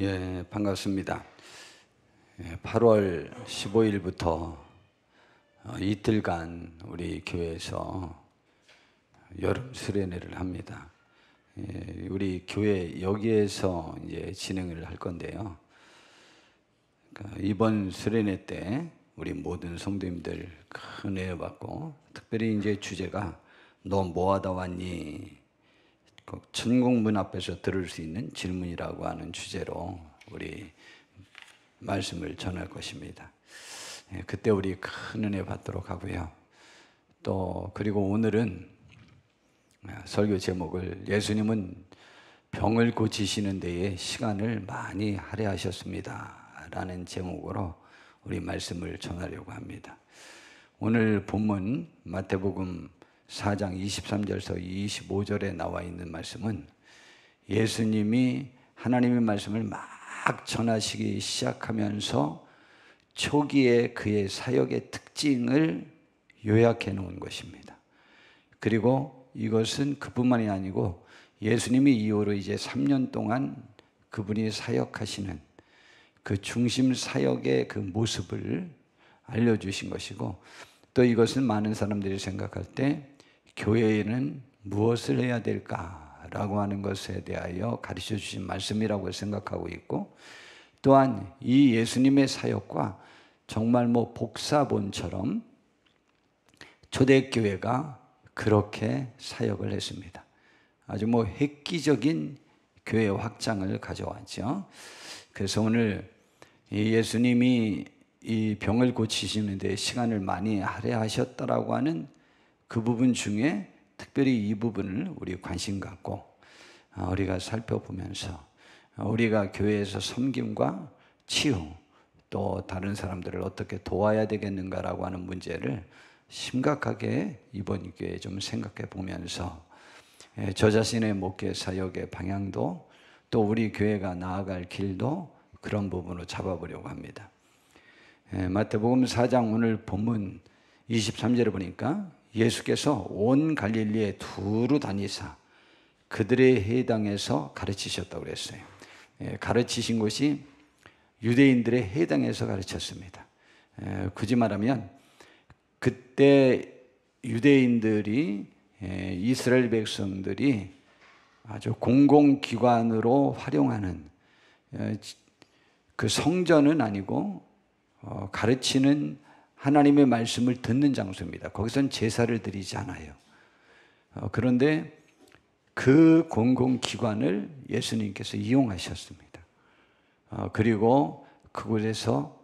예, 반갑습니다. 8월 15일부터 이틀간 우리 교회에서 여름 수련회를 합니다. 우리 교회 여기에서 이제 진행을 할 건데요. 그러니까 이번 수련회 때 우리 모든 성도님들 큰 은혜 받고, 특별히 이제 주제가 너 뭐하다 왔니? 천국문 앞에서 들을 수 있는 질문이라고 하는 주제로 우리 말씀을 전할 것입니다. 그때 우리 큰 은혜 받도록 하고요. 또 그리고 오늘은 설교 제목을 예수님은 병을 고치시는 데에 시간을 많이 할애하셨습니다 라는 제목으로 우리 말씀을 전하려고 합니다. 오늘 본문 마태복음 4장 23절에서 25절에 나와 있는 말씀은 예수님이 하나님의 말씀을 막 전하시기 시작하면서 초기에 그의 사역의 특징을 요약해 놓은 것입니다. 그리고 이것은 그뿐만이 아니고 예수님이 이후로 이제 3년 동안 그분이 사역하시는 그 중심 사역의 그 모습을 알려주신 것이고, 또 이것은 많은 사람들이 생각할 때 교회에는 무엇을 해야 될까라고 하는 것에 대하여 가르쳐 주신 말씀이라고 생각하고 있고, 또한 이 예수님의 사역과 정말 복사본처럼 초대교회가 그렇게 사역을 했습니다. 아주 획기적인 교회 확장을 가져왔죠. 그래서 오늘 예수님이 이 병을 고치시는 데 시간을 많이 할애하셨다라고 하는 그 부분 중에 특별히 이 부분을 우리 관심 갖고 우리가 살펴보면서 우리가 교회에서 섬김과 치유, 또 다른 사람들을 어떻게 도와야 되겠는가라고 하는 문제를 심각하게 이번 교회에 좀 생각해 보면서 저 자신의 목회 사역의 방향도, 또 우리 교회가 나아갈 길도 그런 부분으로 잡아보려고 합니다. 마태복음 4장 오늘 본문 23절에 보니까 예수께서 온 갈릴리에 두루 다니사 그들의 해당에서 가르치셨다고 그랬어요. 가르치신 곳이 유대인들의 해당에서 가르쳤습니다. 굳이 말하면 그때 유대인들이, 이스라엘 백성들이 아주 공공기관으로 활용하는 그 성전은 아니고 가르치는 하나님의 말씀을 듣는 장소입니다. 거기선 제사를 드리지 않아요. 그런데 그 공공기관을 예수님께서 이용하셨습니다. 그리고 그곳에서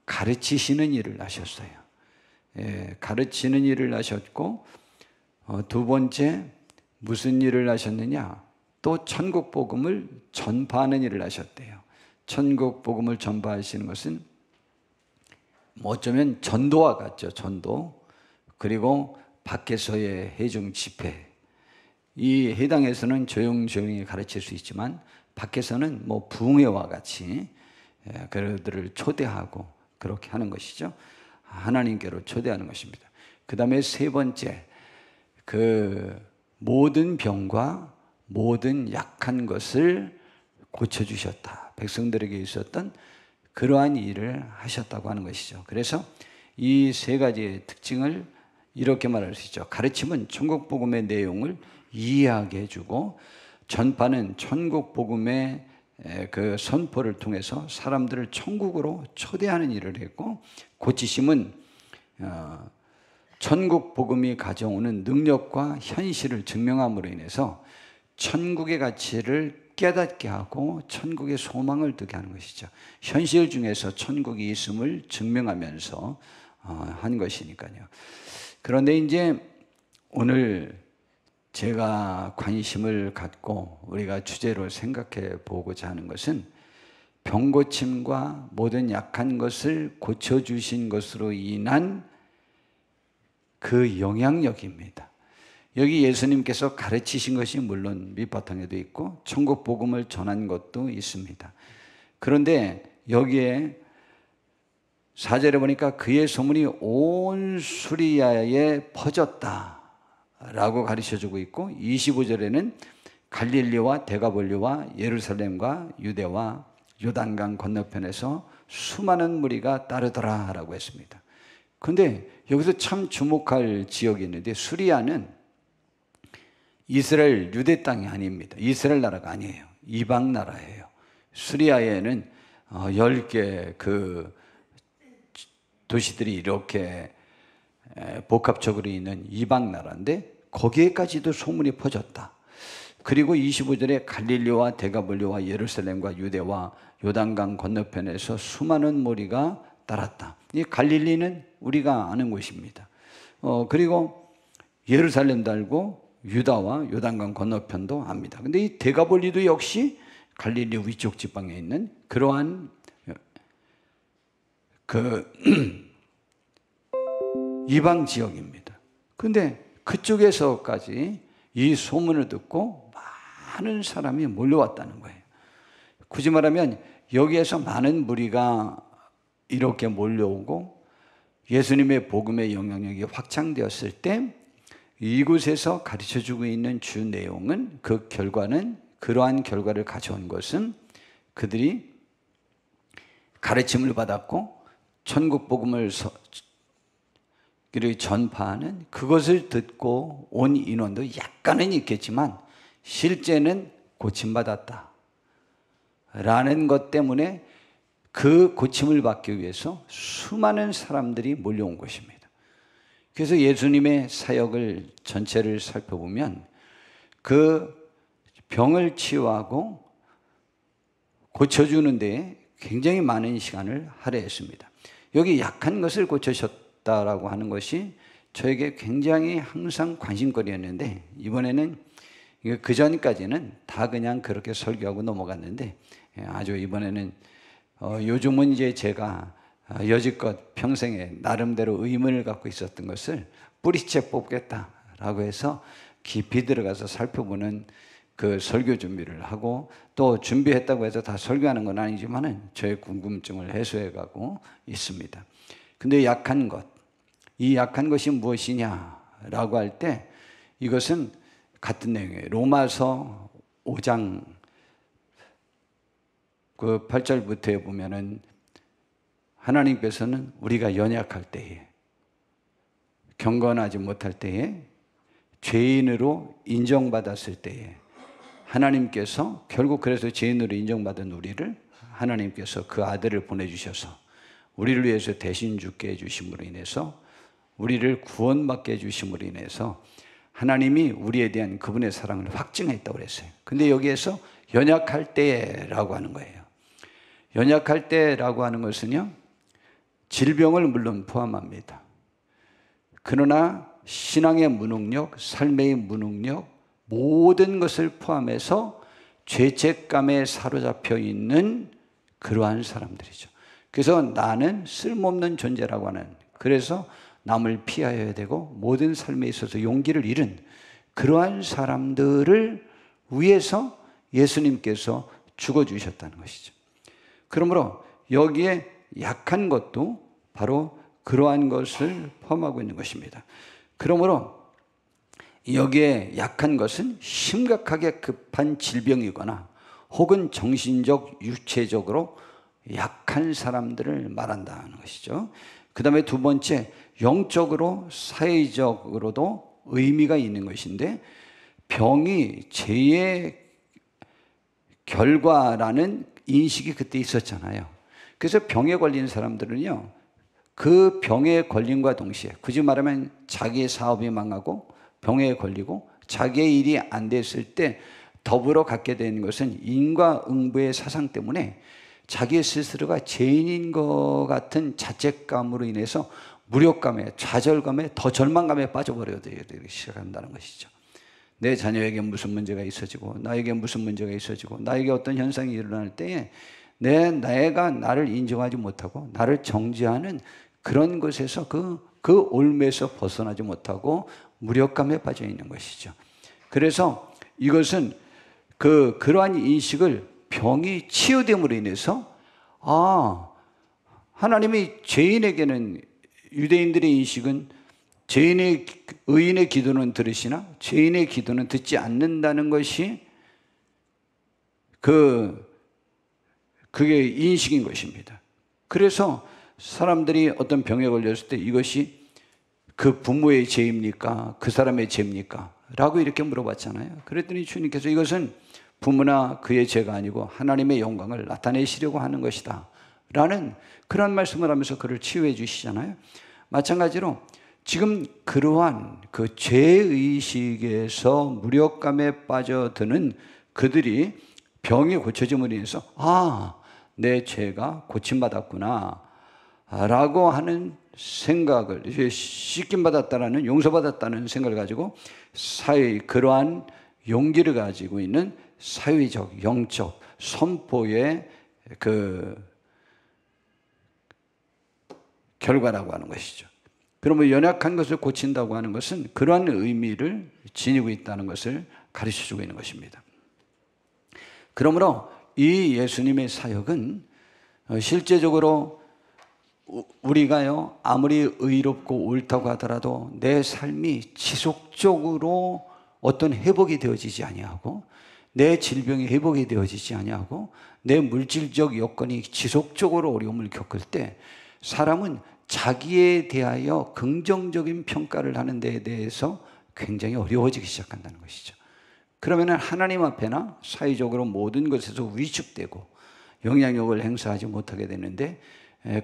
가르치시는 일을 하셨어요. 가르치는 일을 하셨고, 두 번째 무슨 일을 하셨느냐? 또 천국 복음을 전파하는 일을 하셨대요. 천국 복음을 전파하시는 것은 어쩌면 전도와 같죠. 전도. 그리고 밖에서의 회중 집회. 이 해당에서는 조용조용히 가르칠 수 있지만 밖에서는 부흥회와 같이 그들을 초대하고 그렇게 하는 것이죠. 하나님께로 초대하는 것입니다. 그 다음에 세 번째, 그 모든 병과 모든 약한 것을 고쳐주셨다. 백성들에게 있었던 그러한 일을 하셨다고 하는 것이죠. 그래서 이 세 가지의 특징을 이렇게 말할 수 있죠. 가르침은 천국 복음의 내용을 이해하게 해주고, 전파는 천국 복음의 그 선포를 통해서 사람들을 천국으로 초대하는 일을 했고, 고치심은 천국 복음이 가져오는 능력과 현실을 증명함으로 인해서 천국의 가치를 깨닫게 하고 천국의 소망을 두게 하는 것이죠. 현실 중에서 천국이 있음을 증명하면서 한 것이니까요. 그런데 이제 오늘 제가 관심을 갖고 우리가 주제로 생각해 보고자 하는 것은 병고침과 모든 약한 것을 고쳐주신 것으로 인한 그 영향력입니다. 여기 예수님께서 가르치신 것이 물론 밑바탕에도 있고 천국 복음을 전한 것도 있습니다. 그런데 여기에 4절에 보니까 그의 소문이 온 수리아에 퍼졌다라고 가르쳐주고 있고, 25절에는 갈릴리와 데가볼리와 예루살렘과 유대와 요단강 건너편에서 수많은 무리가 따르더라라고 했습니다. 그런데 여기서 참 주목할 지역이 있는데, 수리아는 이스라엘 유대 땅이 아닙니다. 이스라엘 나라가 아니에요. 이방 나라예요. 수리아에는 10개 그 도시들이 이렇게 복합적으로 있는 이방 나라인데, 거기에까지도 소문이 퍼졌다. 그리고 25절에 갈릴리와 데가볼리와 예루살렘과 유대와 요단강 건너편에서 수많은 무리가 따랐다. 이 갈릴리는 우리가 아는 곳입니다. 그리고 예루살렘도 알고 유다와 요단강 건너편도 압니다. 근데 이 데가볼리도 역시 갈릴리 위쪽 지방에 있는 그러한 이방 지역입니다. 근데 그쪽에서까지 이 소문을 듣고 많은 사람이 몰려왔다는 거예요. 굳이 말하면 여기에서 많은 무리가 이렇게 몰려오고 예수님의 복음의 영향력이 확장되었을 때 이곳에서 가르쳐주고 있는 주 내용은, 그 결과는, 그러한 결과를 가져온 것은 그들이 가르침을 받았고 천국 복음을 전파하는, 그것을 듣고 온 인원도 약간은 있겠지만 실제는 고침받았다 라는 것 때문에 그 고침을 받기 위해서 수많은 사람들이 몰려온 것입니다. 그래서 예수님의 사역을 전체를 살펴보면 그 병을 치유하고 고쳐주는 데에 굉장히 많은 시간을 할애했습니다. 여기 약한 것을 고쳐셨다라고 하는 것이 저에게 굉장히 항상 관심거리였는데, 이번에는 그 전까지는 다 그냥 그렇게 설교하고 넘어갔는데, 아주 이번에는 요즘은 이제 제가 여지껏 평생에 나름대로 의문을 갖고 있었던 것을 뿌리째 뽑겠다라고 해서 깊이 들어가서 살펴보는 그 설교 준비를 하고, 또 준비했다고 해서 다 설교하는 건 아니지만은 저의 궁금증을 해소해 가고 있습니다. 근데 약한 것, 이 약한 것이 무엇이냐라고 할 때 이것은 같은 내용이에요. 로마서 5장 그 8절부터에 보면은 하나님께서는 우리가 연약할 때에, 경건하지 못할 때에, 죄인으로 인정받았을 때에 하나님께서 결국, 그래서 죄인으로 인정받은 우리를 하나님께서 그 아들을 보내주셔서 우리를 위해서 대신 죽게 해주심으로 인해서, 우리를 구원받게 해주심으로 인해서 하나님이 우리에 대한 그분의 사랑을 확증했다고 그랬어요. 근데 여기에서 연약할 때라고 하는 거예요. 연약할 때라고 하는 것은요, 질병을 물론 포함합니다. 그러나 신앙의 무능력, 삶의 무능력, 모든 것을 포함해서 죄책감에 사로잡혀 있는 그러한 사람들이죠. 그래서 나는 쓸모없는 존재라고 하는, 그래서 남을 피하여야 되고 모든 삶에 있어서 용기를 잃은 그러한 사람들을 위해서 예수님께서 죽어주셨다는 것이죠. 그러므로 여기에 약한 것도 바로 그러한 것을 포함하고 있는 것입니다. 그러므로 여기에 약한 것은 심각하게 급한 질병이거나 혹은 정신적, 육체적으로 약한 사람들을 말한다는 것이죠. 그 다음에 두 번째, 영적으로, 사회적으로도 의미가 있는 것인데, 병이 죄의 결과라는 인식이 그때 있었잖아요. 그래서 병에 걸린 사람들은요, 그 병에 걸림과 동시에, 굳이 말하면 자기의 사업이 망하고 병에 걸리고 자기의 일이 안 됐을 때 더불어 갖게 되는 것은 인과응보의 사상 때문에 자기 스스로가 죄인인 것 같은 자책감으로 인해서 무력감에, 좌절감에, 더 절망감에 빠져버려야 되기 시작한다는 것이죠. 내 자녀에게 무슨 문제가 있어지고, 나에게 무슨 문제가 있어지고, 나에게 어떤 현상이 일어날 때에 내가 나를 인정하지 못하고 나를 정죄하는 그런 것에서 그 올무에서 벗어나지 못하고 무력감에 빠져 있는 것이죠. 그래서 이것은 그러한 인식을, 병이 치유됨으로 인해서, 하나님이 죄인에게는, 유대인들의 인식은 의인의 기도는 들으시나 죄인의 기도는 듣지 않는다는 것이 그게 인식인 것입니다. 그래서 사람들이 어떤 병에 걸렸을 때 이것이 그 부모의 죄입니까? 그 사람의 죄입니까? 라고 이렇게 물어봤잖아요. 그랬더니 주님께서 이것은 부모나 그의 죄가 아니고 하나님의 영광을 나타내시려고 하는 것이다 라는 그런 말씀을 하면서 그를 치유해 주시잖아요. 마찬가지로 지금 그러한 그 죄의식에서 무력감에 빠져드는 그들이 병이 고쳐짐으로 인해서 내 죄가 고침받았구나 라고 하는 생각을, 씻김받았다라는, 용서받았다는 생각을 가지고 그러한 용기를 가지고 있는 사회적, 영적 선포의 그 결과라고 하는 것이죠. 그러면 연약한 것을 고친다고 하는 것은 그러한 의미를 지니고 있다는 것을 가르쳐주고 있는 것입니다. 그러므로 이 예수님의 사역은 실제적으로 우리가요, 아무리 의롭고 옳다고 하더라도 내 삶이 지속적으로 어떤 회복이 되어지지 아니하고, 내 질병이 회복이 되어지지 아니하고, 내 물질적 여건이 지속적으로 어려움을 겪을 때 사람은 자기에 대하여 긍정적인 평가를 하는 데에 대해서 굉장히 어려워지기 시작한다는 것이죠. 그러면 하나님 앞에나 사회적으로 모든 것에서 위축되고 영향력을 행사하지 못하게 되는데,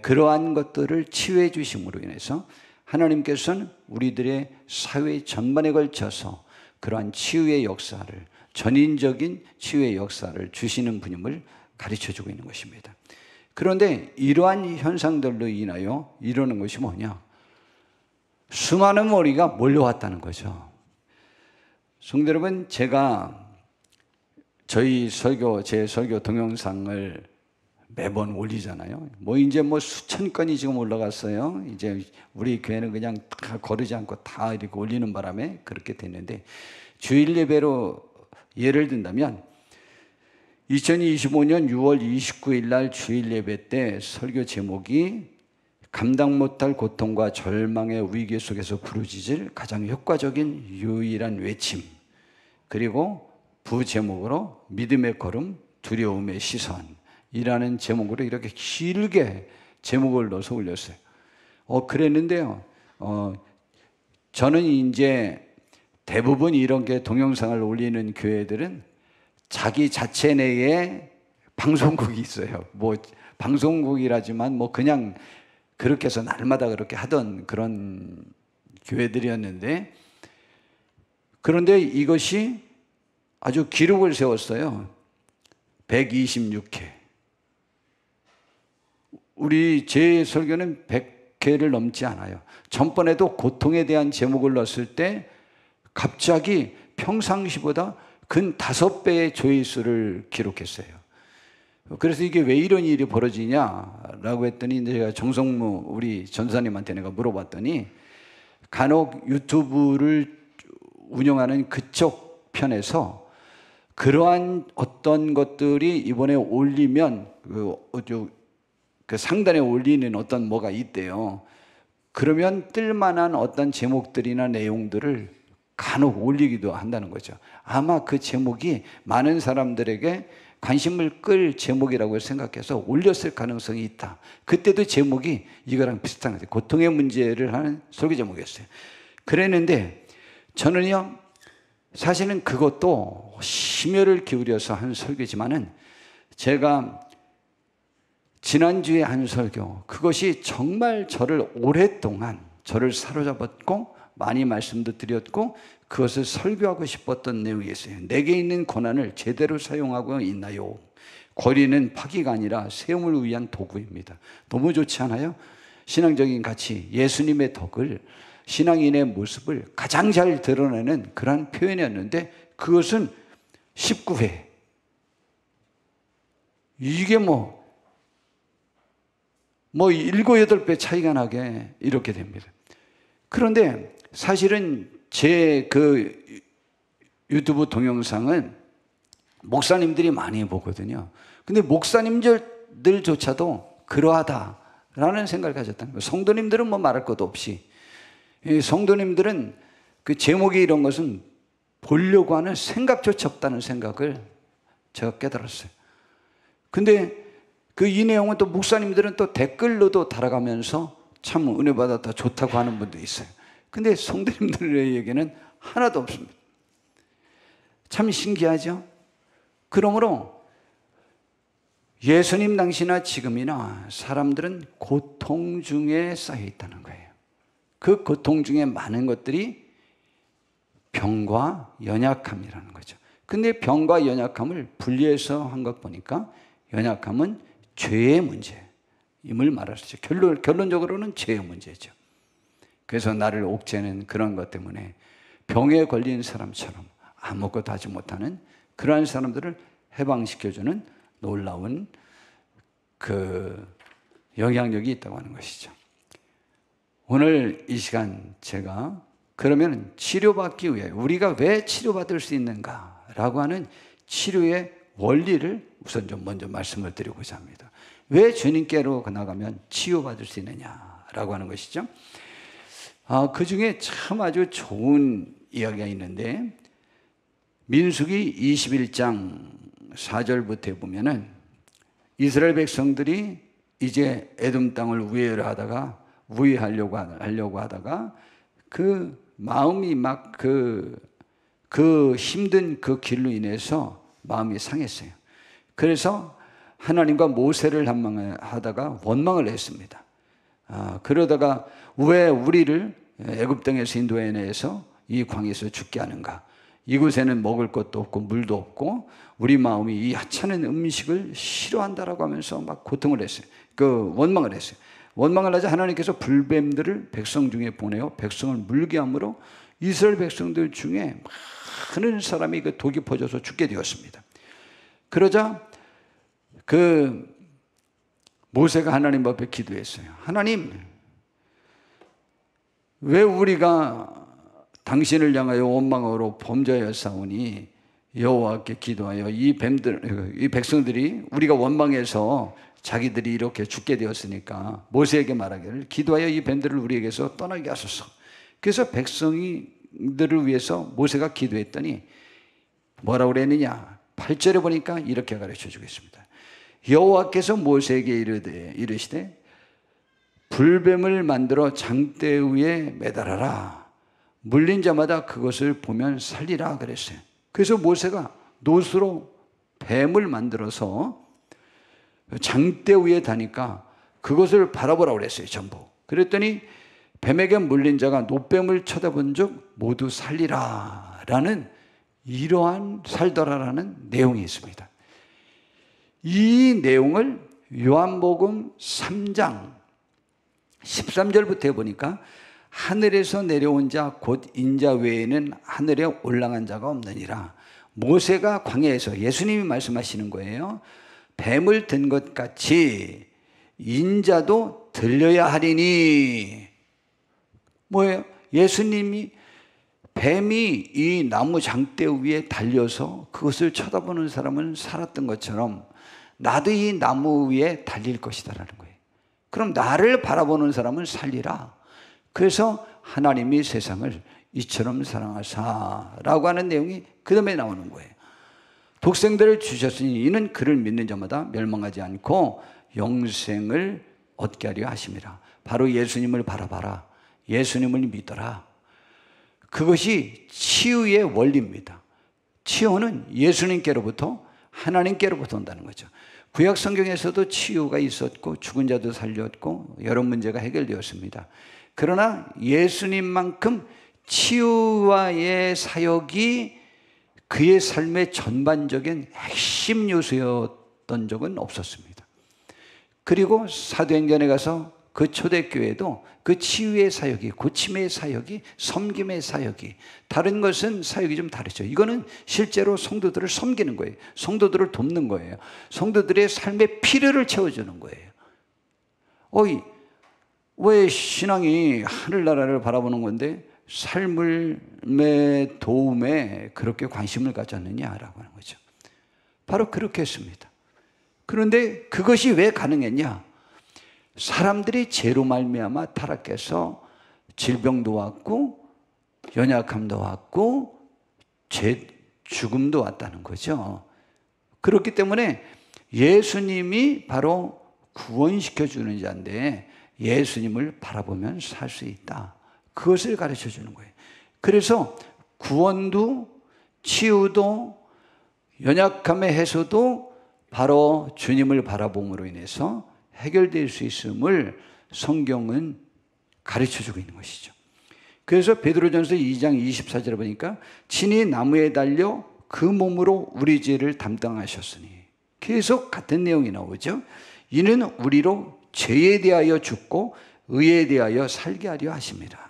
그러한 것들을 치유해 주심으로 인해서 하나님께서는 우리들의 사회 전반에 걸쳐서 그러한 치유의 역사를, 전인적인 치유의 역사를 주시는 분임을 가르쳐주고 있는 것입니다. 그런데 이러한 현상들로 인하여 이러는 것이 뭐냐? 수많은 머리가 몰려왔다는 거죠. 성도 여러분, 제가 제 설교 동영상을 매번 올리잖아요. 이제 수천 건이 지금 올라갔어요. 이제 우리 교회는 그냥 다 거르지 않고 다 이렇게 올리는 바람에 그렇게 됐는데, 주일 예배로 예를 든다면 2025년 6월 29일 날 주일 예배 때 설교 제목이 감당 못할 고통과 절망의 위기 속에서 부르짖을 가장 효과적인 유일한 외침, 그리고 부제목으로 믿음의 걸음, 두려움의 시선 이라는 제목으로 이렇게 길게 제목을 넣어서 올렸어요. 그랬는데요, 저는 이제 대부분 이런 게 동영상을 올리는 교회들은 자기 자체 내에 방송국이 있어요. 방송국이라지만 그냥 그렇게 해서 날마다 그렇게 하던 그런 교회들이었는데, 그런데 이것이 아주 기록을 세웠어요. 126회. 제 설교는 100회를 넘지 않아요. 전번에도 고통에 대한 제목을 넣었을 때 갑자기 평상시보다 근 5배의 조회수를 기록했어요. 그래서 이게 왜 이런 일이 벌어지냐라고 했더니 제가 정성무 우리 전사님한테 내가 물어봤더니, 간혹 유튜브를 운영하는 그쪽 편에서 그러한 어떤 것들이 이번에 올리면 그 상단에 올리는 어떤 뭐가 있대요. 그러면 뜰만한 어떤 제목들이나 내용들을 간혹 올리기도 한다는 거죠. 아마 그 제목이 많은 사람들에게 관심을 끌 제목이라고 생각해서 올렸을 가능성이 있다. 그때도 제목이 이거랑 비슷한 것 같아요. 고통의 문제를 하는 설교 제목이었어요. 그랬는데 저는요, 사실은 그것도 심혈을 기울여서 한 설교지만은, 제가 지난주에 한 설교, 그것이 정말 저를 오랫동안 저를 사로잡았고 많이 말씀도 드렸고 그것을 설교하고 싶었던 내용이 있어요. 내게 있는 고난을 제대로 사용하고 있나요? 거리는 파기가 아니라 세움을 위한 도구입니다. 너무 좋지 않아요? 신앙적인 가치, 예수님의 덕을, 신앙인의 모습을 가장 잘 드러내는 그러한 표현이었는데, 그것은 19회. 이게 7, 8배 차이가 나게 이렇게 됩니다. 그런데 사실은 제 그 유튜브 동영상은 목사님들이 많이 보거든요. 근데 목사님들조차도 그러하다라는 생각을 가졌다는 거예요. 성도님들은 말할 것도 없이, 성도님들은 그 제목이 이런 것은 보려고 하는 생각조차 없다는 생각을 제가 깨달았어요. 근데 이 내용은 또 목사님들은 또 댓글로도 달아가면서 참 은혜 받았다, 좋다고 하는 분도 있어요. 근데 성도님들에게는 하나도 없습니다. 참 신기하죠? 그러므로 예수님 당시나 지금이나 사람들은 고통 중에 쌓여 있다는 거예요. 그 고통 중에 많은 것들이 병과 연약함이라는 거죠. 근데 병과 연약함을 분리해서 한 것 보니까 연약함은 죄의 문제임을 말할 수 있죠. 결론적으로는 죄의 문제죠. 그래서 나를 옥죄는 그런 것 때문에 병에 걸린 사람처럼 아무것도 하지 못하는 그러한 사람들을 해방시켜주는 놀라운 그 영향력이 있다고 하는 것이죠. 오늘 이 시간 제가 그러면 치료받기 위해 우리가 왜 치료받을 수 있는가라고 하는 치료의 원리를 우선 좀 먼저 말씀을 드리고자 합니다. 왜 주님께로 나가면 치유받을 수 있느냐라고 하는 것이죠. 그 중에 참 아주 좋은 이야기가 있는데 민수기 21장 4절부터 보면은 이스라엘 백성들이 이제 에돔 땅을 우회하려고 하다가 그 마음이 막 그 힘든 그 길로 인해서 마음이 상했어요. 그래서 하나님과 모세를 하다가 원망을 했습니다. 그러다가 왜 우리를 애굽 땅에서 인도해내서 이 광야에서 죽게 하는가? 이곳에는 먹을 것도 없고 물도 없고 우리 마음이 이 하찮은 음식을 싫어한다라고 하면서 막 고통을 했어요. 원망을 했어요. 원망을 하자 하나님께서 불뱀들을 백성 중에 보내어 백성을 물게 함으로 이스라엘 백성들 중에 많은 사람이 그 독이 퍼져서 죽게 되었습니다. 그러자 모세가 하나님 앞에 기도했어요. 하나님, 왜 우리가 당신을 향하여 원망으로 범죄하였사오니 여호와께 기도하여 이 백성들이 우리가 원망해서 자기들이 이렇게 죽게 되었으니까 모세에게 말하기를 기도하여 이 뱀들을 우리에게서 떠나게 하소서. 그래서 백성들을 위해서 모세가 기도했더니 뭐라고 그랬느냐? 8절에 보니까 이렇게 가르쳐 주겠습니다. 여호와께서 모세에게 이르시되 불뱀을 만들어 장대 위에 매달아라. 물린 자마다 그것을 보면 살리라 그랬어요. 그래서 모세가 놋으로 뱀을 만들어서 장대 위에 다니까 그것을 바라보라고 그랬어요. 전부. 그랬더니 뱀에게 물린 자가 놋뱀을 쳐다본 적 모두 살리라 라는 이러한 살더라라는 내용이 있습니다. 이 내용을 요한복음 3장 13절부터 보니까 하늘에서 내려온 자 곧 인자 외에는 하늘에 올라간 자가 없느니라. 모세가 광야에서 예수님이 말씀하시는 거예요. 뱀을 든 것 같이 인자도 들려야 하리니. 뭐예요? 예수님이 뱀이 이 나무 장대 위에 달려서 그것을 쳐다보는 사람은 살았던 것처럼 나도 이 나무 위에 달릴 것이다라는 거예요. 그럼 나를 바라보는 사람은 살리라. 그래서 하나님이 세상을 이처럼 사랑하사라고 하는 내용이 그 다음에 나오는 거예요. 독생들을 주셨으니 이는 그를 믿는 자마다 멸망하지 않고 영생을 얻게 하려 하심이라. 바로 예수님을 바라봐라. 예수님을 믿어라. 그것이 치유의 원리입니다. 치유는 예수님께로부터 하나님께로부터 온다는 거죠. 구약 성경에서도 치유가 있었고 죽은 자도 살렸고 여러 문제가 해결되었습니다. 그러나 예수님만큼 치유와의 사역이 그의 삶의 전반적인 핵심 요소였던 적은 없었습니다. 그리고 사도행전에 가서 그 초대교회도 그 치유의 사역이, 고침의 사역이, 섬김의 사역이, 다른 것은 사역이 좀 다르죠. 이거는 실제로 성도들을 섬기는 거예요. 성도들을 돕는 거예요. 성도들의 삶의 필요를 채워주는 거예요. 왜 신앙이 하늘나라를 바라보는 건데 삶의 도움에 그렇게 관심을 가졌느냐라고 하는 거죠. 바로 그렇게 했습니다. 그런데 그것이 왜 가능했냐? 사람들이 죄로 말미암아 타락해서 질병도 왔고 연약함도 왔고 죽음도 왔다는 거죠. 그렇기 때문에 예수님이 바로 구원시켜 주는 자인데 예수님을 바라보면 살 수 있다. 그것을 가르쳐 주는 거예요. 그래서 구원도 치유도 연약함의 해소도 바로 주님을 바라봄으로 인해서 해결될 수 있음을 성경은 가르쳐 주고 있는 것이죠. 그래서 베드로전서 2장 24절에 보니까 친히 나무에 달려 그 몸으로 우리 죄를 담당하셨으니, 계속 같은 내용이 나오죠. 이는 우리로 죄에 대하여 죽고 의에 대하여 살게 하려 하심이라.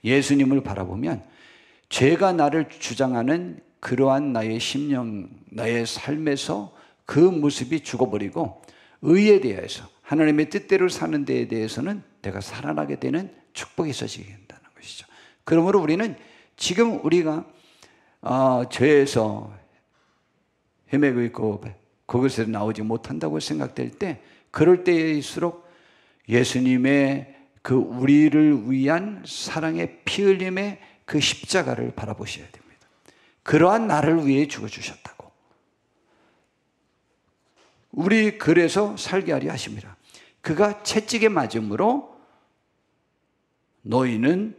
예수님을 바라보면 죄가 나를 주장하는 그러한 나의 심령, 나의 삶에서 그 모습이 죽어버리고 의에 대해서 하나님의 뜻대로 사는 데에 대해서는 내가 살아나게 되는 축복이 있어지게 된다는 것이죠. 그러므로 우리는 지금 우리가 죄에서 헤매고 있고 그것에서 나오지 못한다고 생각될 때, 그럴 때일수록 예수님의 그 우리를 위한 사랑의 피 흘림의 그 십자가를 바라보셔야 됩니다. 그러한 나를 위해 죽어주셨다고. 우리 그래서 살게 하려 하심이라. 그가 채찍에 맞음으로 너희는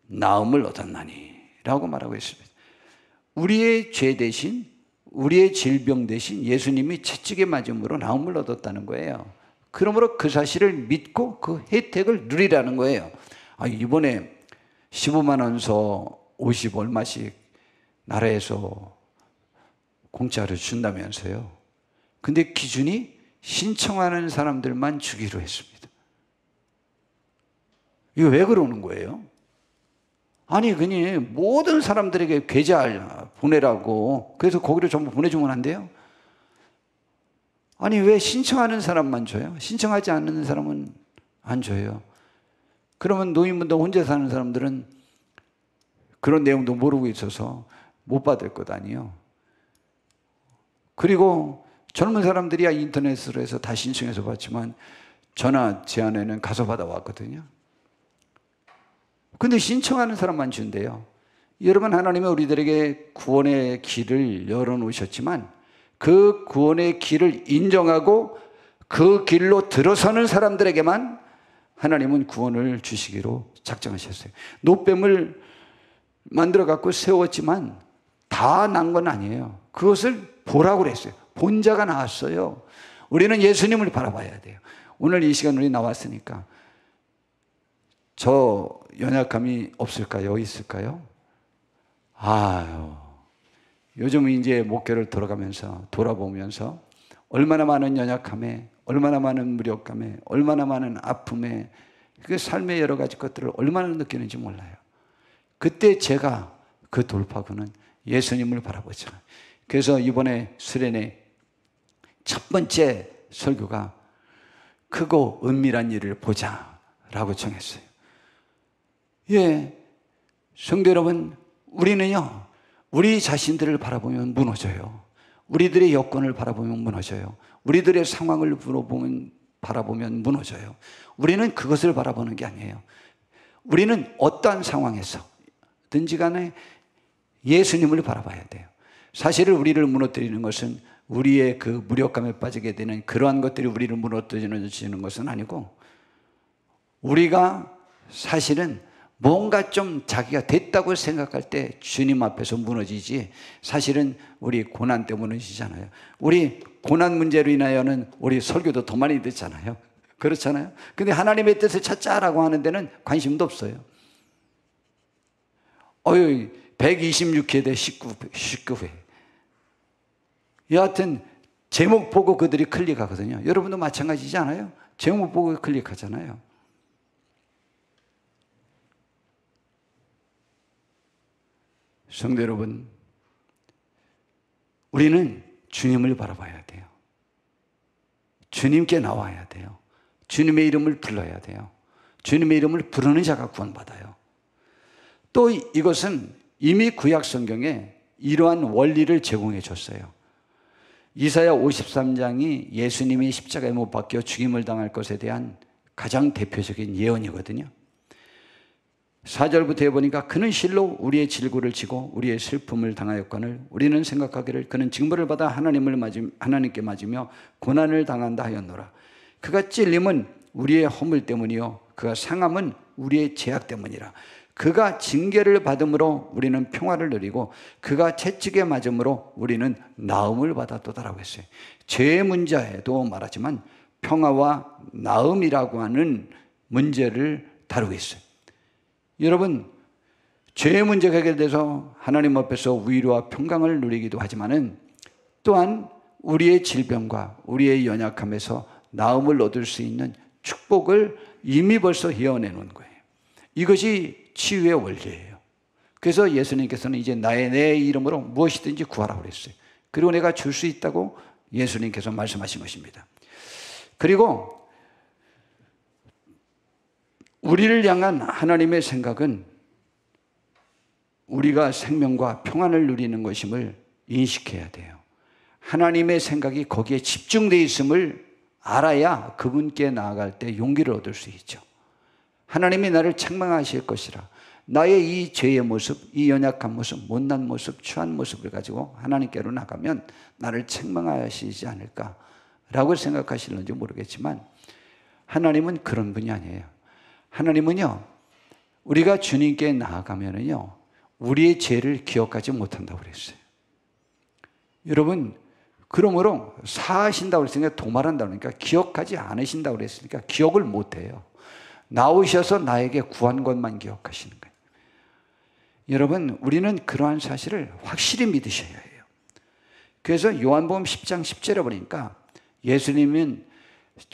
나음을 얻었나니 라고 말하고 있습니다. 우리의 죄 대신, 우리의 질병 대신 예수님이 채찍에 맞음으로 나음을 얻었다는 거예요. 그러므로 그 사실을 믿고 그 혜택을 누리라는 거예요. 이번에 15만 원서 50 얼마씩 나라에서 공짜로 준다면서요. 근데 기준이 신청하는 사람들만 주기로 했습니다. 이거 왜 그러는 거예요? 아니, 그냥 모든 사람들에게 계좌 보내라고, 그래서 거기로 전부 보내주면 안 돼요? 아니, 왜 신청하는 사람만 줘요? 신청하지 않는 사람은 안 줘요. 그러면 노인분들 혼자 사는 사람들은 그런 내용도 모르고 있어서 못 받을 것 아니에요. 그리고 젊은 사람들이야 인터넷으로 해서 다 신청해서 받지만 전화 제안에는 가서 받아왔거든요. 근데 신청하는 사람만 준대요. 여러분, 하나님은 우리들에게 구원의 길을 열어놓으셨지만 그 구원의 길을 인정하고 그 길로 들어서는 사람들에게만 하나님은 구원을 주시기로 작정하셨어요. 노뱀을 만들어 갖고 세웠지만 다 난 건 아니에요. 그것을 보라고 그랬어요. 본자가 나왔어요. 우리는 예수님을 바라봐야 돼요. 오늘 이 시간 우리 나왔으니까 저 연약함이 없을까요? 있을까요? 요즘 이제 목회를 돌아보면서 얼마나 많은 연약함에, 얼마나 많은 무력감에, 얼마나 많은 아픔에, 그 삶의 여러 가지 것들을 얼마나 느끼는지 몰라요. 그때 제가 그 돌파구는 예수님을 바라보죠. 그래서 이번에 수련회 첫 번째 설교가 크고 은밀한 일을 보자라고 정했어요. 성도 여러분, 우리는요, 우리 자신들을 바라보면 무너져요. 우리들의 여건을 바라보면 무너져요. 우리들의 상황을 바라보면 무너져요. 우리는 그것을 바라보는 게 아니에요. 우리는 어떠한 상황에서든지 간에 예수님을 바라봐야 돼요. 사실 우리를 무너뜨리는 것은 우리의 그 무력감에 빠지게 되는 그러한 것들이 우리를 무너뜨리는 것은 아니고, 우리가 사실은 뭔가 좀 자기가 됐다고 생각할 때 주님 앞에서 무너지지, 사실은 우리 고난 때문에 무너지잖아요. 우리 고난 문제로 인하여는 우리 설교도 더 많이 듣잖아요. 그렇잖아요. 근데 하나님의 뜻을 찾자라고 하는 데는 관심도 없어요. 126회 대 19회. 여하튼 제목 보고 그들이 클릭하거든요. 여러분도 마찬가지지 않아요? 제목 보고 클릭하잖아요. 성도 여러분, 우리는 주님을 바라봐야 돼요. 주님께 나와야 돼요. 주님의 이름을 불러야 돼요. 주님의 이름을 부르는 자가 구원받아요. 또 이것은 이미 구약 성경에 이러한 원리를 제공해 줬어요. 이사야 53장이 예수님이 십자가에 못 박혀 죽임을 당할 것에 대한 가장 대표적인 예언이거든요. 4절부터 해보니까 그는 실로 우리의 질고를 지고 우리의 슬픔을 당하였거늘 우리는 생각하기를 그는 징벌을 받아 하나님께 맞으며 고난을 당한다 하였노라. 그가 찔림은 우리의 허물 때문이요 그가 상함은 우리의 죄악 때문이라. 그가 징계를 받음으로 우리는 평화를 누리고 그가 채찍에 맞음으로 우리는 나음을 받았도다라고 했어요. 죄의 문제에도 말하지만 평화와 나음이라고 하는 문제를 다루고 있어요. 여러분, 죄의 문제가 해결돼서 하나님 앞에서 위로와 평강을 누리기도 하지만은 또한 우리의 질병과 우리의 연약함에서 나음을 얻을 수 있는 축복을 이미 벌써 예언해 놓은 거예요. 이것이 치유의 원리예요. 그래서 예수님께서는 이제 내 이름으로 무엇이든지 구하라고 그랬어요. 그리고 내가 줄 수 있다고 예수님께서 말씀하신 것입니다. 그리고 우리를 향한 하나님의 생각은 우리가 생명과 평안을 누리는 것임을 인식해야 돼요. 하나님의 생각이 거기에 집중되어 있음을 알아야 그분께 나아갈 때 용기를 얻을 수 있죠. 하나님이 나를 책망하실 것이라. 나의 이 죄의 모습, 이 연약한 모습, 못난 모습, 추한 모습을 가지고 하나님께로 나가면 나를 책망하시지 않을까라고 생각하실는지 모르겠지만 하나님은 그런 분이 아니에요. 하나님은요, 우리가 주님께 나아가면은요, 우리의 죄를 기억하지 못한다고 그랬어요. 여러분, 그러므로 사하신다고 그랬으니까 도말한다고 그러니까 기억하지 않으신다고 그랬으니까 기억을 못해요. 나오셔서 나에게 구한 것만 기억하시는 거예요. 여러분, 우리는 그러한 사실을 확실히 믿으셔야 해요. 그래서 요한복음 10장 10절에 보니까 예수님은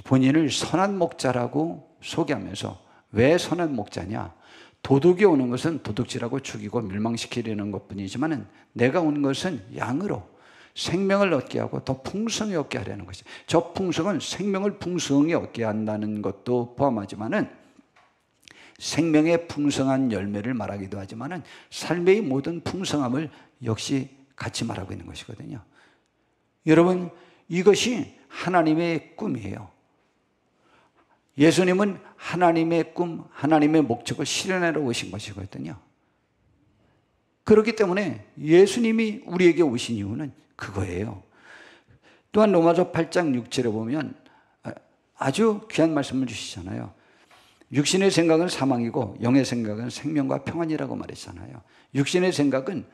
본인을 선한 목자라고 소개하면서 왜 선한 목자냐? 도둑이 오는 것은 도둑질하고 죽이고 멸망시키려는 것뿐이지만 내가 온 것은 양으로 생명을 얻게 하고 더 풍성히 얻게 하려는 것이죠. 저 풍성은 생명을 풍성히 얻게 한다는 것도 포함하지만은 생명의 풍성한 열매를 말하기도 하지만은 삶의 모든 풍성함을 역시 같이 말하고 있는 것이거든요. 여러분, 이것이 하나님의 꿈이에요. 예수님은 하나님의 꿈, 하나님의 목적을 실현하러 오신 것이거든요. 그렇기 때문에 예수님이 우리에게 오신 이유는 그거예요. 또한 로마서 8장 6절에 보면 아주 귀한 말씀을 주시잖아요. 육신의 생각은 사망이고 영의 생각은 생명과 평안이라고 말했잖아요. 육신의 생각은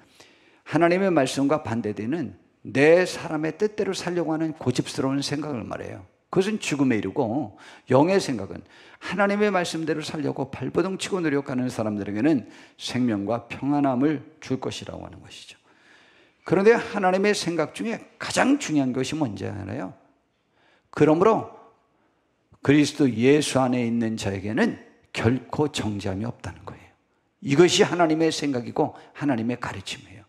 하나님의 말씀과 반대되는 내 사람의 뜻대로 살려고 하는 고집스러운 생각을 말해요. 그것은 죽음에 이르고, 영의 생각은 하나님의 말씀대로 살려고 발버둥 치고 노력하는 사람들에게는 생명과 평안함을 줄 것이라고 하는 것이죠. 그런데 하나님의 생각 중에 가장 중요한 것이 뭔지 알아요? 그러므로 그리스도 예수 안에 있는 자에게는 결코 정죄함이 없다는 거예요. 이것이 하나님의 생각이고 하나님의 가르침이에요.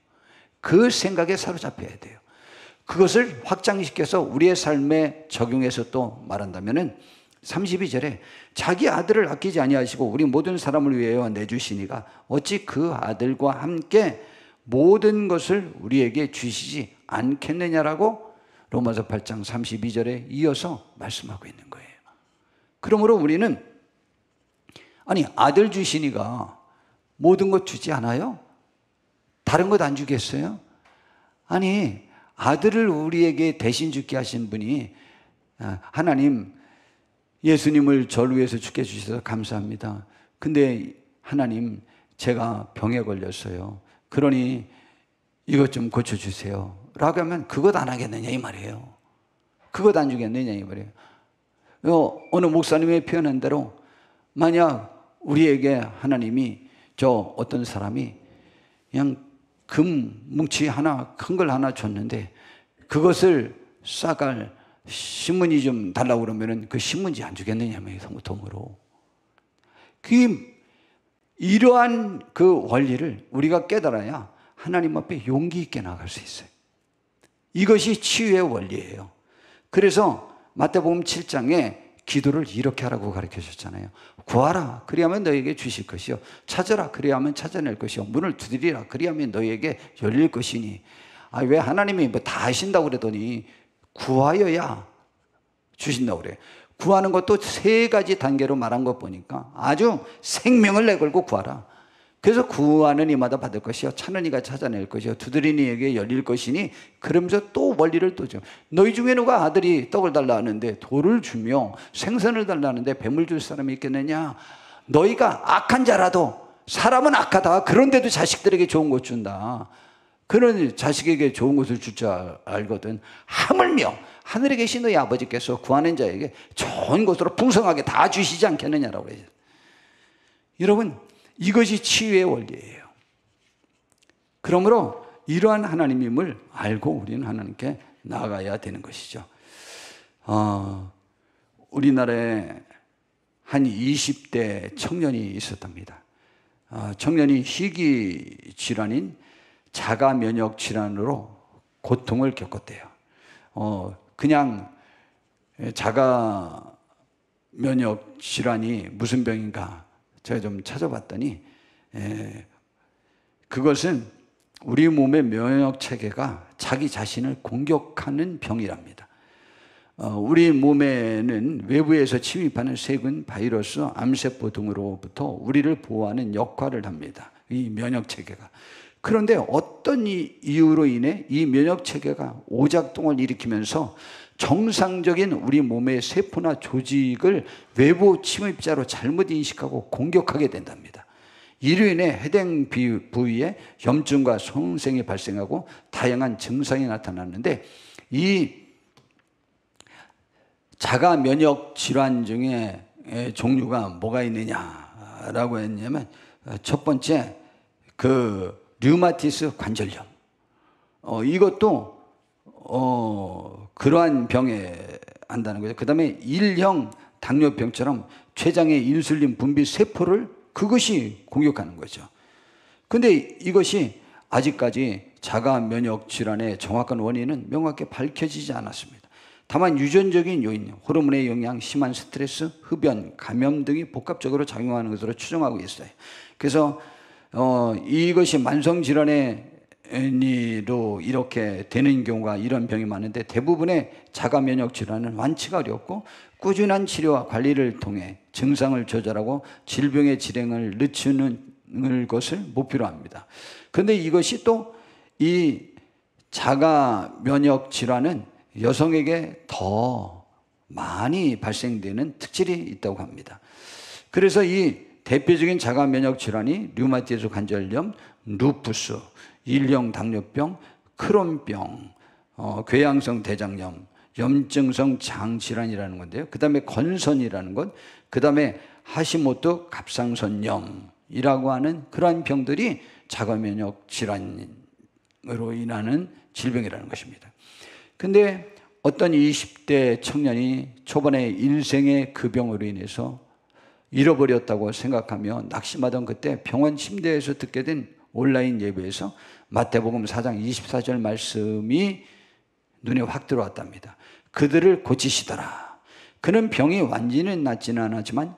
그 생각에 사로잡혀야 돼요. 그것을 확장시켜서 우리의 삶에 적용해서 또 말한다면은 32절에 자기 아들을 아끼지 아니하시고 우리 모든 사람을 위하여 내주시니가 어찌 그 아들과 함께 모든 것을 우리에게 주시지 않겠느냐라고 로마서 8장 32절에 이어서 말씀하고 있는 거예요. 그러므로 우리는 아니 아들 주시니가 모든 것 주지 않아요? 다른 것 안 주겠어요? 아니 아들을 우리에게 대신 죽게 하신 분이 하나님 예수님을 저를 위해서 죽게 주셔서 감사합니다. 근데 하나님 제가 병에 걸렸어요. 그러니 이것 좀 고쳐주세요 라고 하면 그것 안 하겠느냐 이 말이에요. 그것 안 주겠느냐 이 말이에요. 어느 목사님이 표현한 대로 만약 우리에게 하나님이 저 어떤 사람이 그냥 금 뭉치 하나 큰 걸 하나 줬는데 그것을 싸갈 신문지 좀 달라고 그러면은 그 신문지 안 주겠느냐며 돈으로. 이러한 그 원리를 우리가 깨달아야 하나님 앞에 용기 있게 나갈 수 있어요. 이것이 치유의 원리예요. 그래서 마태복음 7장에 기도를 이렇게 하라고 가르쳐 주셨잖아요. 구하라 그리하면 너에게 주실 것이요 찾으라 그리하면 찾아낼 것이요 문을 두드리라 그리하면 너에게 열릴 것이니. 왜 하나님이 뭐 다 하신다고 그러더니 구하여야 주신다고 그래요. 구하는 것도 세 가지 단계로 말한 것 보니까 아주 생명을 내걸고 구하라. 그래서 구하는 이마다 받을 것이요 찾는 이가 찾아낼 것이요 두드리는 이에게 열릴 것이니 그러면서 또 원리를 또 줘. 너희 중에 누가 아들이 떡을 달라 하는데 돌을 주며 생선을 달라 하는데 뱀을 줄 사람이 있겠느냐. 너희가 악한 자라도 사람은 악하다. 그런데도 자식들에게 좋은 것 준다. 그런 자식에게 좋은 것을 줄 줄 알거든. 하물며 하늘에 계신 너희 아버지께서 구하는 자에게 좋은 것으로 풍성하게 다 주시지 않겠느냐라고 그래요. 여러분, 이것이 치유의 원리예요. 그러므로 이러한 하나님임을 알고 우리는 하나님께 나아가야 되는 것이죠. 우리나라에 한 20대 청년이 있었답니다. 청년이 희귀 질환인 자가 면역 질환으로 고통을 겪었대요. 그냥 자가 면역 질환이 무슨 병인가 제가 좀 찾아봤더니 그것은 우리 몸의 면역 체계가 자기 자신을 공격하는 병이랍니다. 우리 몸에는 외부에서 침입하는 세균, 바이러스, 암세포 등으로부터 우리를 보호하는 역할을 합니다. 이 면역 체계가. 그런데 어떤 이유로 인해 이 면역 체계가 오작동을 일으키면서 정상적인 우리 몸의 세포나 조직을 외부 침입자로 잘못 인식하고 공격하게 된답니다. 이로 인해 해당 부위에 염증과 손상이 발생하고 다양한 증상이 나타나는데 이 자가 면역 질환 중에 종류가 뭐가 있느냐라고 했냐면 첫 번째 류마티스 관절염. 이것도 그러한 병에 한다는 거죠. 그 다음에 1형 당뇨병처럼 췌장의 인슐린 분비 세포를 그것이 공격하는 거죠. 근데 이것이 아직까지 자가 면역 질환의 정확한 원인은 명확하게 밝혀지지 않았습니다. 다만 유전적인 요인, 호르몬의 영향, 심한 스트레스, 흡연, 감염 등이 복합적으로 작용하는 것으로 추정하고 있어요. 그래서 이것이 만성질환으로 이렇게 되는 경우가 이런 병이 많은데 대부분의 자가 면역 질환은 완치가 어렵고 꾸준한 치료와 관리를 통해 증상을 조절하고 질병의 진행을 늦추는 것을 목표로 합니다. 그런데 이것이 또 이 자가 면역 질환은 여성에게 더 많이 발생되는 특질이 있다고 합니다. 그래서 이 대표적인 자가 면역 질환이 류마티스 관절염, 루푸스, 1형 당뇨병, 크론병, 궤양성 대장염, 염증성 장질환이라는 건데요. 그 다음에 건선이라는 것, 그 다음에 하시모토 갑상선염이라고 하는 그러한 병들이 자가 면역 질환으로 인하는 질병이라는 것입니다. 근데 어떤 20대 청년이 초반에 일생의 그 병으로 인해서 잃어버렸다고 생각하며 낙심하던 그때 병원 침대에서 듣게 된 온라인 예배에서 마태복음 4장 24절 말씀이 눈에 확 들어왔답니다. 그들을 고치시더라. 그는 병이 완전히 낫지는 않았지만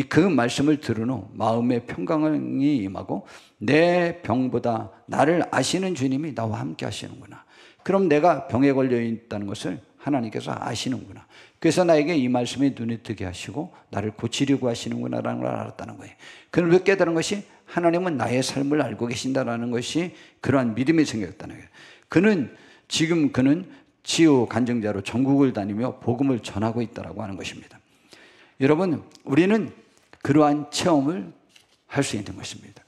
그 말씀을 들은 후 마음의 평강이 임하고 내 병보다 나를 아시는 주님이 나와 함께 하시는구나. 그럼 내가 병에 걸려 있다는 것을 하나님께서 아시는구나. 그래서 나에게 이 말씀이 눈에 뜨게 하시고 나를 고치려고 하시는구나라는 걸 알았다는 거예요. 그걸 깨달은 것이 하나님은 나의 삶을 알고 계신다라는 것이 그러한 믿음이 생겼다는 거예요. 그는 치유 간증자로 전국을 다니며 복음을 전하고 있다라고 하는 것입니다. 여러분, 우리는 그러한 체험을 할 수 있는 것입니다.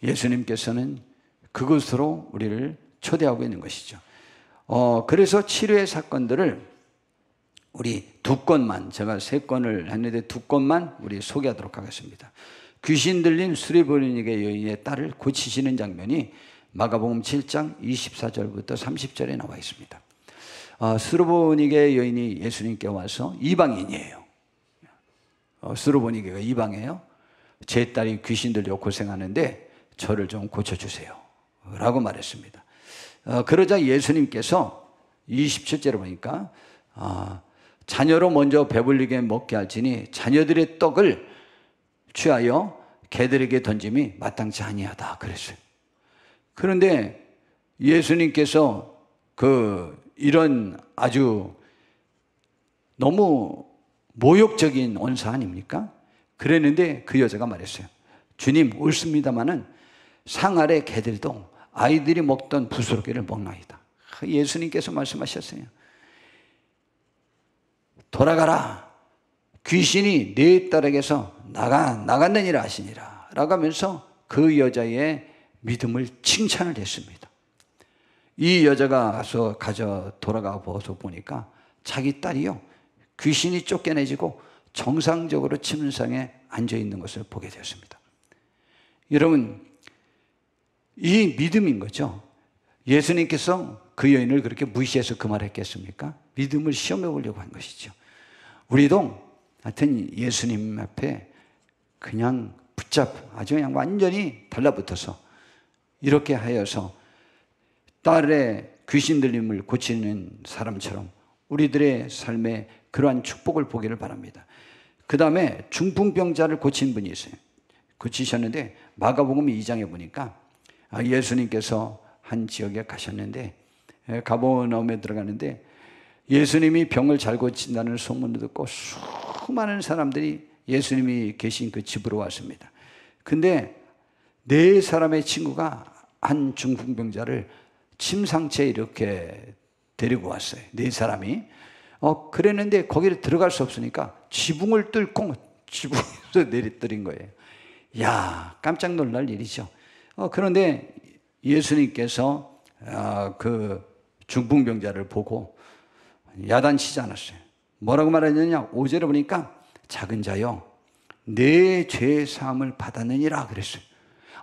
예수님께서는 그것으로 우리를 초대하고 있는 것이죠. 그래서 치료의 사건들을 우리 2건만, 제가 3건을 했는데 2건만 우리 소개하도록 하겠습니다. 귀신 들린 수레보니게 여인의 딸을 고치시는 장면이 마가복음 7장 24절부터 30절에 나와 있습니다. 수르보니게 여인이 예수님께 와서 이방인이에요. 수르보니게가 이방이에요. 제 딸이 귀신 들려 고생하는데 저를 좀 고쳐주세요 라고 말했습니다. 그러자 예수님께서 27절에 보니까 자녀로 먼저 배불리게 먹게 할지니 자녀들의 떡을 취하여 개들에게 던짐이 마땅치 아니하다 그랬어요. 그런데 예수님께서 이런 아주 너무 모욕적인 언사 아닙니까? 그랬는데 그 여자가 말했어요. 주님 옳습니다마는 상 아래 개들도 아이들이 먹던 부스러기를 먹나이다. 예수님께서 말씀하셨어요. 돌아가라. 귀신이 내 딸에게서 나갔느니라 하시니라 라고 하면서 그 여자의 믿음을 칭찬을 했습니다. 이 여자가 가서 돌아가 보니까 자기 딸이요, 귀신이 쫓겨내지고 정상적으로 침상에 앉아 있는 것을 보게 되었습니다. 여러분, 이 믿음인 거죠. 예수님께서 그 여인을 그렇게 무시해서 그 말을 했겠습니까? 믿음을 시험해 보려고 한 것이죠. 우리도 하여튼 예수님 앞에 그냥 아주 그냥 완전히 달라붙어서 이렇게 하여서 딸의 귀신 들림을 고치는 사람처럼 우리들의 삶에 그러한 축복을 보기를 바랍니다. 그 다음에 중풍병자를 고친 분이 있어요. 고치셨는데 마가복음 2장에 보니까 예수님께서 한 지역에 가셨는데 가버나움에 들어가는데 예수님이 병을 잘 고친다는 소문을 듣고 수많은 사람들이 예수님이 계신 그 집으로 왔습니다. 근데 4사람의 친구가 한 중풍병자를 침상체에 이렇게 데리고 왔어요. 4사람이. 그랬는데 거기를 들어갈 수 없으니까 지붕을 뚫고 지붕에서 내리뜨린 거예요. 야, 깜짝 놀랄 일이죠. 그런데 예수님께서 그 중풍병자를 보고 야단치지 않았어요. 뭐라고 말했느냐? 5절에 보니까 작은 자여 내 죄 사함을 받았느니라 그랬어요.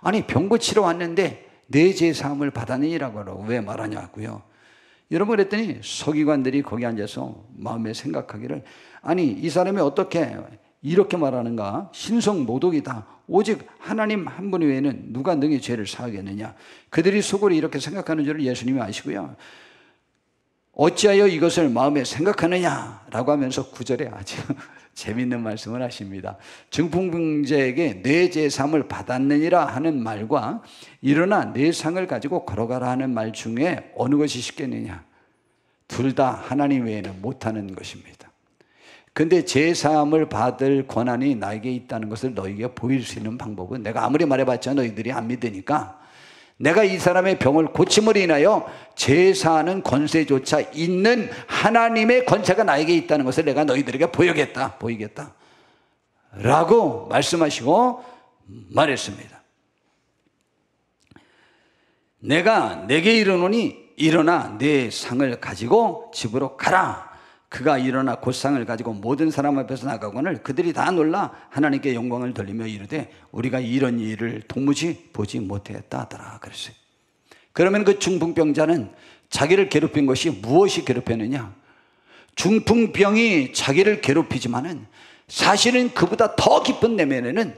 아니 병 고치러 왔는데 내 죄 사함을 받았느니라고 왜 말하냐고요. 여러분, 그랬더니 서기관들이 거기 앉아서 마음에 생각하기를, 아니 이 사람이 어떻게 이렇게 말하는가? 신성모독이다. 오직 하나님 한 분 외에는 누가 능히 죄를 사하겠느냐. 그들이 속으로 이렇게 생각하는 줄을 예수님이 아시고요. 어찌하여 이것을 마음에 생각하느냐라고 하면서 9절에 아주 재밌는 말씀을 하십니다. 중풍병자에게 내 죄 사함을 받았느니라 하는 말과 일어나 내 상을 가지고 걸어가라 하는 말 중에 어느 것이 쉽겠느냐? 둘 다 하나님 외에는 못하는 것입니다. 근데 죄 사함을 받을 권한이 나에게 있다는 것을 너희에게 보일 수 있는 방법은, 내가 아무리 말해봤자 너희들이 안 믿으니까 내가 이 사람의 병을 고침으로 인하여 제사하는 권세조차 있는 하나님의 권세가 나에게 있다는 것을 내가 너희들에게 보이겠다 라고 말씀하시고 말했습니다. 내가 내게 이르노니 일어나 내 상을 가지고 집으로 가라. 그가 일어나 곧 상을 가지고 모든 사람 앞에서 나가거늘 그들이 다 놀라 하나님께 영광을 돌리며 이르되 우리가 이런 일을 도무지 보지 못했다 하더라 그랬어요. 그러면 그 중풍병자는 자기를 괴롭힌 것이 무엇이 괴롭혔느냐? 중풍병이 자기를 괴롭히지만은 사실은 그보다 더 깊은 내면에는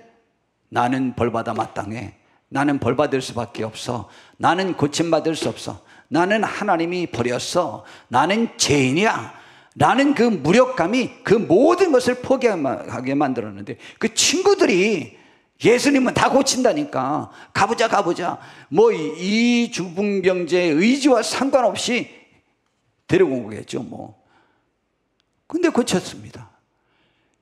나는 벌받아 마땅해, 나는 벌받을 수밖에 없어, 나는 고침받을 수 없어, 나는 하나님이 버렸어, 나는 죄인이야 라는 그 무력감이 그 모든 것을 포기하게 만들었는데, 그 친구들이 예수님은 다 고친다니까 가보자 뭐 이 중풍병자의 의지와 상관없이 데려온 거겠죠 뭐. 근데 고쳤습니다.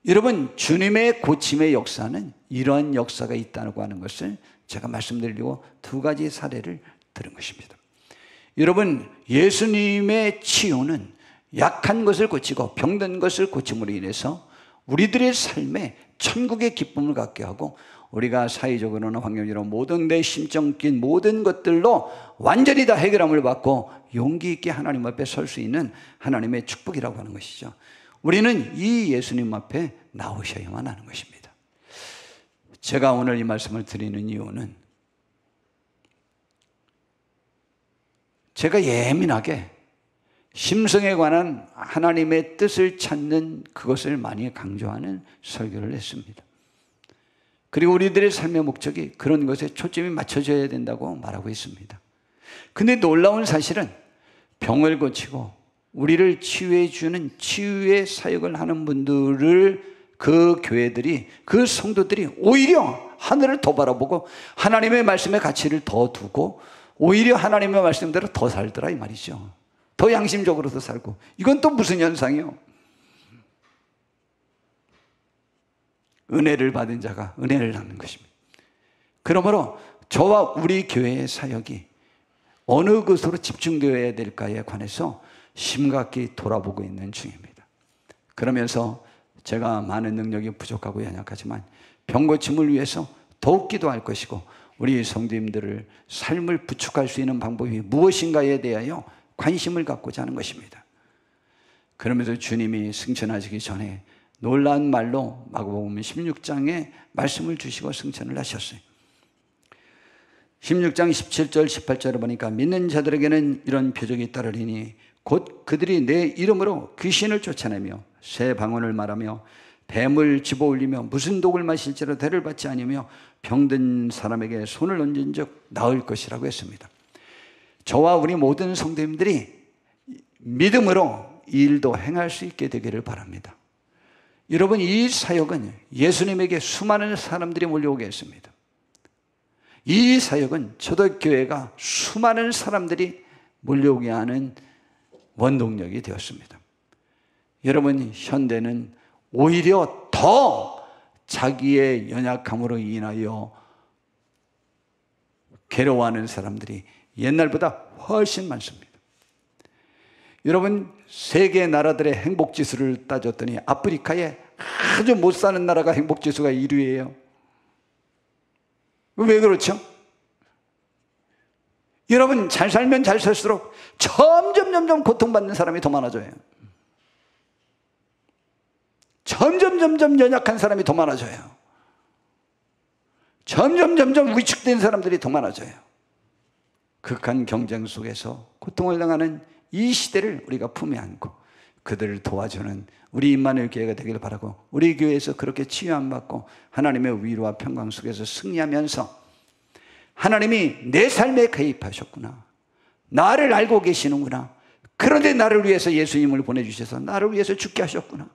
여러분, 주님의 고침의 역사는 이러한 역사가 있다고 하는 것을 제가 말씀드리려고 2가지 사례를 들은 것입니다. 여러분, 예수님의 치유는 약한 것을 고치고 병든 것을 고침으로 인해서 우리들의 삶에 천국의 기쁨을 갖게 하고, 우리가 사회적으로나 환경적으로 모든 내 심적인 모든 것들로 완전히 다 해결함을 받고 용기 있게 하나님 앞에 설 수 있는 하나님의 축복이라고 하는 것이죠. 우리는 이 예수님 앞에 나오셔야만 하는 것입니다. 제가 오늘 이 말씀을 드리는 이유는 제가 예민하게 심성에 관한 하나님의 뜻을 찾는 그것을 많이 강조하는 설교를 했습니다. 그리고 우리들의 삶의 목적이 그런 것에 초점이 맞춰져야 된다고 말하고 있습니다. 근데 놀라운 사실은 병을 고치고 우리를 치유해 주는 치유의 사역을 하는 분들을, 그 교회들이, 그 성도들이 오히려 하늘을 더 바라보고 하나님의 말씀의 가치를 더 두고 오히려 하나님의 말씀대로 더 살더라 이 말이죠. 더 양심적으로도 살고. 이건 또 무슨 현상이요? 은혜를 받은 자가 은혜를 낳는 것입니다. 그러므로 저와 우리 교회의 사역이 어느 것으로 집중되어야 될까에 관해서 심각히 돌아보고 있는 중입니다. 그러면서 제가 많은 능력이 부족하고 연약하지만 병고침을 위해서 더욱 기도할 것이고, 우리 성도님들을 삶을 부축할 수 있는 방법이 무엇인가에 대하여 관심을 갖고자 하는 것입니다. 그러면서 주님이 승천하시기 전에 놀라운 말로 마가복음 16장에 말씀을 주시고 승천을 하셨어요. 16장 17절 18절을 보니까 믿는 자들에게는 이런 표적이 따르리니 곧 그들이 내 이름으로 귀신을 쫓아내며 새 방언을 말하며 뱀을 집어올리며 무슨 독을 마실지라도 대를 받지 아니며 병든 사람에게 손을 얹은 적 나을 것이라고 했습니다. 저와 우리 모든 성도님들이 믿음으로 이 일도 행할 수 있게 되기를 바랍니다. 여러분, 이 사역은 예수님에게 수많은 사람들이 몰려오게 했습니다. 이 사역은 초대교회가 수많은 사람들이 몰려오게 하는 원동력이 되었습니다. 여러분, 현대는 오히려 더 자기의 연약함으로 인하여 괴로워하는 사람들이 옛날보다 훨씬 많습니다. 여러분, 세계 나라들의 행복지수를 따졌더니 아프리카에 아주 못 사는 나라가 행복지수가 1위예요. 왜 그렇죠? 여러분, 잘 살면 잘 살수록 점점 고통받는 사람이 더 많아져요. 점점 연약한 사람이 더 많아져요. 점점 위축된 사람들이 더 많아져요. 극한 경쟁 속에서 고통을 당하는 이 시대를 우리가 품에 안고 그들을 도와주는 우리 임마누엘 교회가 되기를 바라고, 우리 교회에서 그렇게 치유 안 받고 하나님의 위로와 평강 속에서 승리하면서 하나님이 내 삶에 개입하셨구나, 나를 알고 계시는구나, 그런데 나를 위해서 예수님을 보내주셔서 나를 위해서 죽게 하셨구나,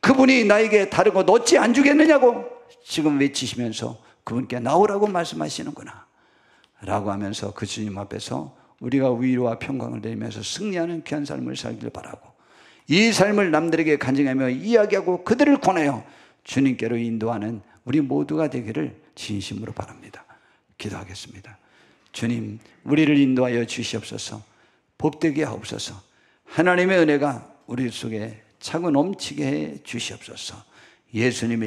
그분이 나에게 다른 것 어찌 안 주겠느냐고 지금 외치시면서 그분께 나오라고 말씀하시는구나 라고 하면서 그 주님 앞에서 우리가 위로와 평강을 내리면서 승리하는 귀한 삶을 살기를 바라고, 이 삶을 남들에게 간증하며 이야기하고 그들을 권하여 주님께로 인도하는 우리 모두가 되기를 진심으로 바랍니다. 기도하겠습니다. 주님, 우리를 인도하여 주시옵소서. 복되게 하옵소서. 하나님의 은혜가 우리 속에 차고 넘치게 해 주시옵소서. 예수님의